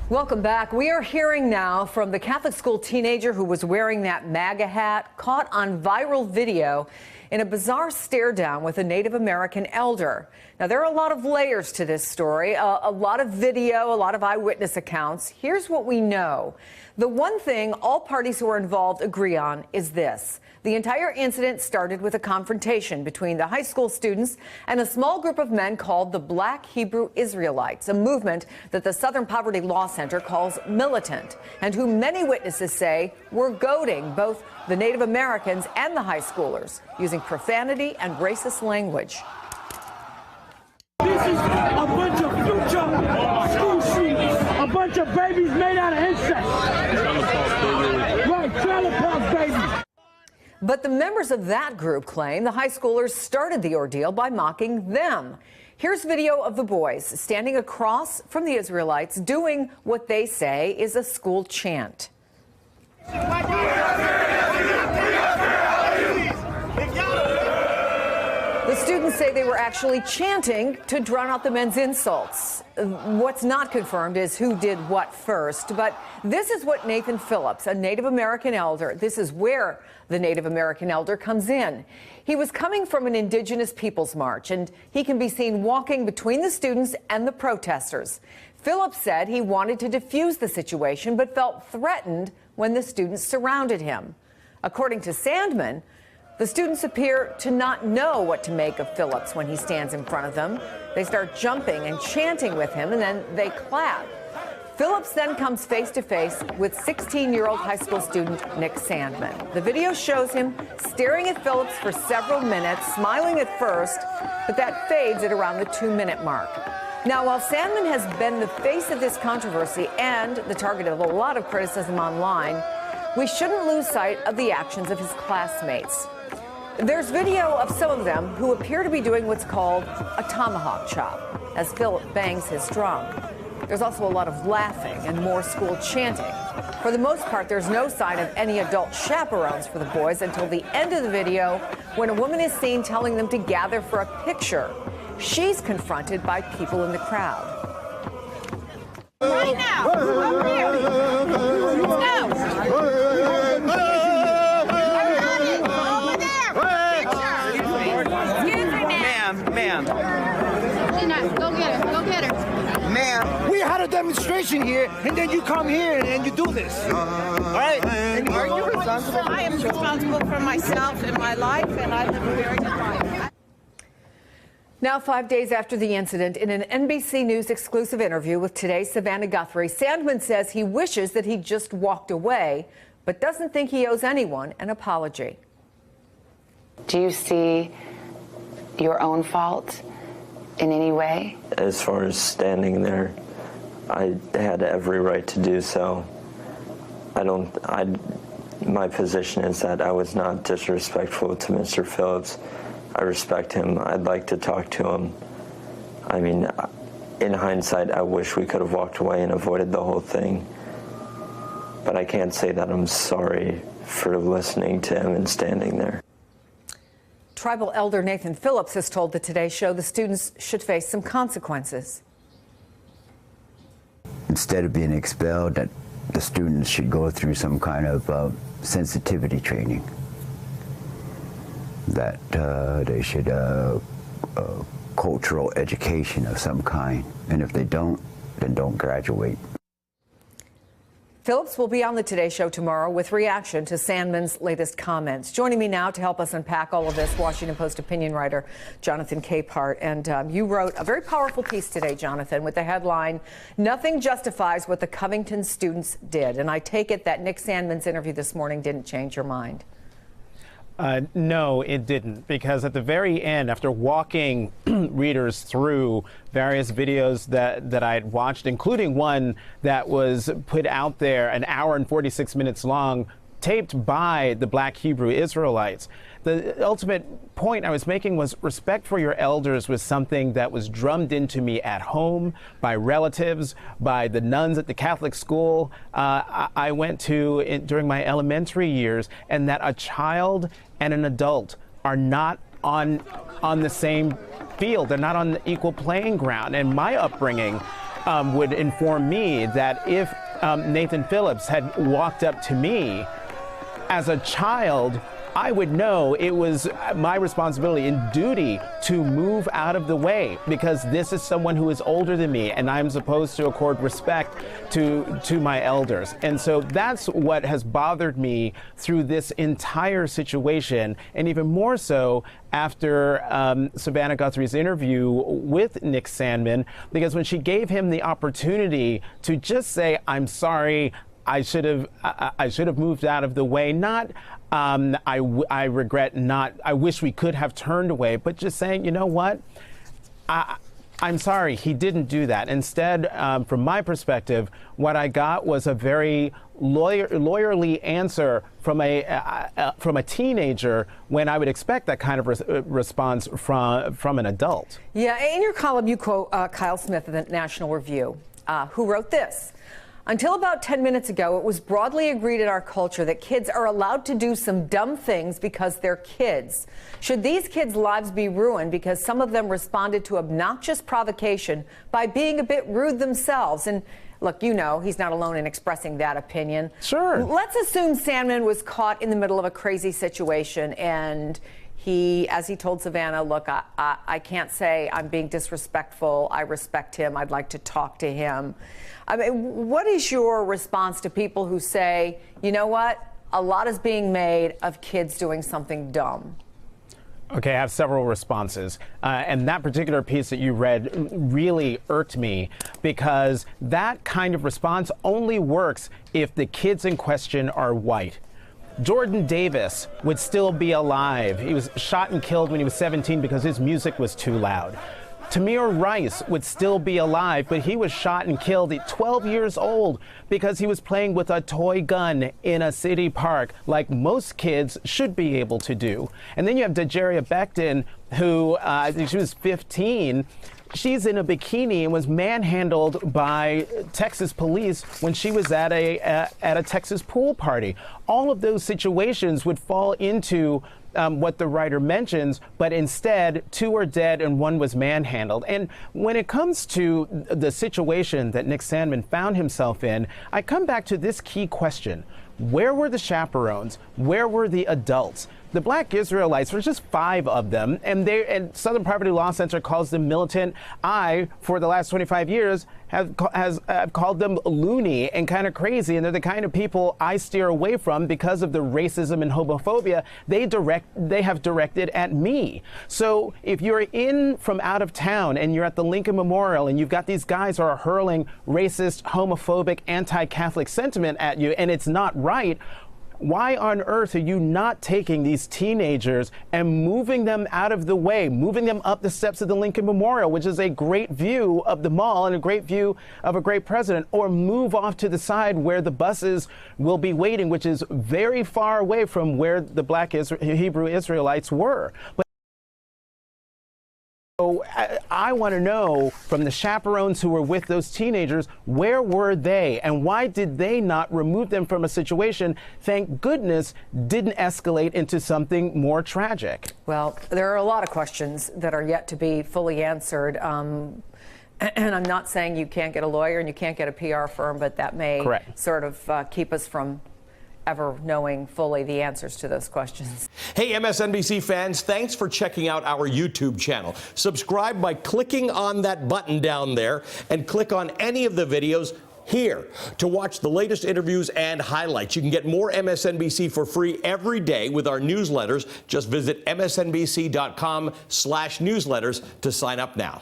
Welcome back. We are hearing now from the Catholic school teenager who was wearing that MAGA hat, caught on viral video in a bizarre stare down with a Native American elder. Now, there are a lot of layers to this story, a lot of video, a lot of eyewitness accounts. Here's what we know. The one thing all parties who are involved agree on is this. The entire incident started with a confrontation between the high school students and a small group of men called the Black Hebrew Israelites, a movement that the Southern Poverty Law Center calls militant, and who many witnesses say were goading both the Native Americans and the high schoolers, using profanity and racist language. This is a bunch of future school shooters, a bunch of babies made out of insects. Right, trailer park babies. But the members of that group claim the high schoolers started the ordeal by mocking them. Here's video of the boys standing across from the Israelites doing what they say is a school chant. The students say they were actually chanting to drown out the men's insults. What's not confirmed is who did what first, but this is what Nathan Phillips, a Native American elder, this is where the Native American elder comes in. He was coming from an Indigenous Peoples March, and he can be seen walking between the students and the protesters. Phillips said he wanted to defuse the situation, but felt threatened when the students surrounded him. According to Sandman, the students appear to not know what to make of Phillips when he stands in front of them. They start jumping and chanting with him, and then they clap. Phillips then comes face to face with 16-year-old high school student Nick Sandman. The video shows him staring at Phillips for several minutes, smiling at first, but that fades at around the 2-minute mark. Now, while Sandman has been the face of this controversy and the target of a lot of criticism online, we shouldn't lose sight of the actions of his classmates. There's video of some of them who appear to be doing what's called a tomahawk chop as Philip bangs his drum. There's also a lot of laughing and more school chanting. For the most part, there's no sign of any adult chaperones for the boys until the end of the video, when a woman is seen telling them to gather for a picture. She's confronted by people in the crowd. Right now, over here. Let's go. Ma'am. Go get her. Go get her. Ma'am. We had a demonstration here, and then you come here and you do this. All right? And are you responsible? I am responsible for myself and my life, and I live a very good life. Now, 5 days after the incident, in an NBC News exclusive interview with Today's Savannah Guthrie, Sandman says he wishes that he just walked away, but doesn't think he owes anyone an apology. Do you see your own fault in any way? As far as standing there, I had every right to do so. My position is that I was not disrespectful to Mr. Phillips. I respect him. I'd like to talk to him. I mean, in hindsight, I wish we could have walked away and avoided the whole thing. But I can't say that I'm sorry for listening to him and standing there. Tribal elder Nathan Phillips has told the Today Show the students should face some consequences. Instead of being expelled, that the students should go through some kind of sensitivity training. That they should cultural education of some kind, and if they don't, then don't graduate. Phillips will be on the Today Show tomorrow with reaction to Sandman's latest comments. Joining me now to help us unpack all of this, Washington Post opinion writer Jonathan Capehart. And you wrote a very powerful piece today, Jonathan, with the headline, "Nothing Justifies What the Covington Students Did." And I take it that Nick Sandman's interview this morning didn't change your mind. No, it didn't, because at the very end, after walking readers through various videos that I had watched, including one that was put out there an hour and 46 minutes long, taped by the Black Hebrew Israelites, the ultimate point I was making was respect for your elders was something that was drummed into me at home by relatives, by the nuns at the Catholic school I went to during my elementary years, and that a child and an adult are not on the same field. They're not on the equal playing ground. And my upbringing would inform me that if Nathan Phillips had walked up to me as a child, I would know it was my responsibility and duty to move out of the way, because this is someone who is older than me and I'm supposed to accord respect to my elders. And so that's what has bothered me through this entire situation, and even more so after Savannah Guthrie's interview with Nick Sandmann, because when she gave him the opportunity to just say, "I'm sorry, I should have moved out of the way," not I regret not, I wish we could have turned away, but just saying, you know what, I'm sorry, he didn't do that. Instead, from my perspective, what I got was a very lawyerly answer from a teenager, when I would expect that kind of response from an adult. Yeah, in your column, you quote Kyle Smith of the National Review, who wrote this. Until about 10 minutes ago, it was broadly agreed in our culture that kids are allowed to do some dumb things because they're kids. Should these kids' lives be ruined because some of them responded to obnoxious provocation by being a bit rude themselves? And look, you know, he's not alone in expressing that opinion. Sure. Let's assume Sandmann was caught in the middle of a crazy situation and he, as he told Savannah, look, I can't say I'm being disrespectful. I respect him. I'd like to talk to him. I mean, what is your response to people who say, you know what, a lot is being made of kids doing something dumb? Okay, I have several responses. And that particular piece that you read really irked me, because that kind of response only works if the kids in question are white. Jordan Davis would still be alive. He was shot and killed when he was 17 because his music was too loud. Tamir Rice would still be alive, but he was shot and killed at 12 years old because he was playing with a toy gun in a city park, like most kids should be able to do. And then you have Dajaria Becton, who she was 15. She's in a bikini and was manhandled by Texas police when she was at a Texas pool party. All of those situations would fall into what the writer mentions, but instead 2 are dead and 1 was manhandled. And when it comes to the situation that Nick Sandmann found himself in, I come back to this key question. Where were the chaperones? Where were the adults? The Black Israelites, there's just 5 of them, and Southern Poverty Law Center calls them militant. I, for the last 25 years, have called them loony and kind of crazy, and they're the kind of people I steer away from because of the racism and homophobia they have directed at me. So if you're in from out of town and you're at the Lincoln Memorial and you've got these guys who are hurling racist, homophobic, anti-Catholic sentiment at you, and it's not right, why on earth are you not taking these teenagers and moving them out of the way, moving them up the steps of the Lincoln Memorial, which is a great view of the mall and a great view of a great president, or move off to the side where the buses will be waiting, which is very far away from where the Black Hebrew Israelites were. So I want to know from the chaperones who were with those teenagers, where were they and why did they not remove them from a situation, thank goodness, didn't escalate into something more tragic? Well, there are a lot of questions that are yet to be fully answered. And I'm not saying you can't get a lawyer and you can't get a PR firm, but that may sort of keep us from ever knowing fully the answers to those questions. Hey, MSNBC fans, thanks for checking out our YouTube channel. Subscribe by clicking on that button down there and click on any of the videos here to watch the latest interviews and highlights. You can get more MSNBC for free every day with our newsletters. Just visit msnbc.com/newsletters to sign up now.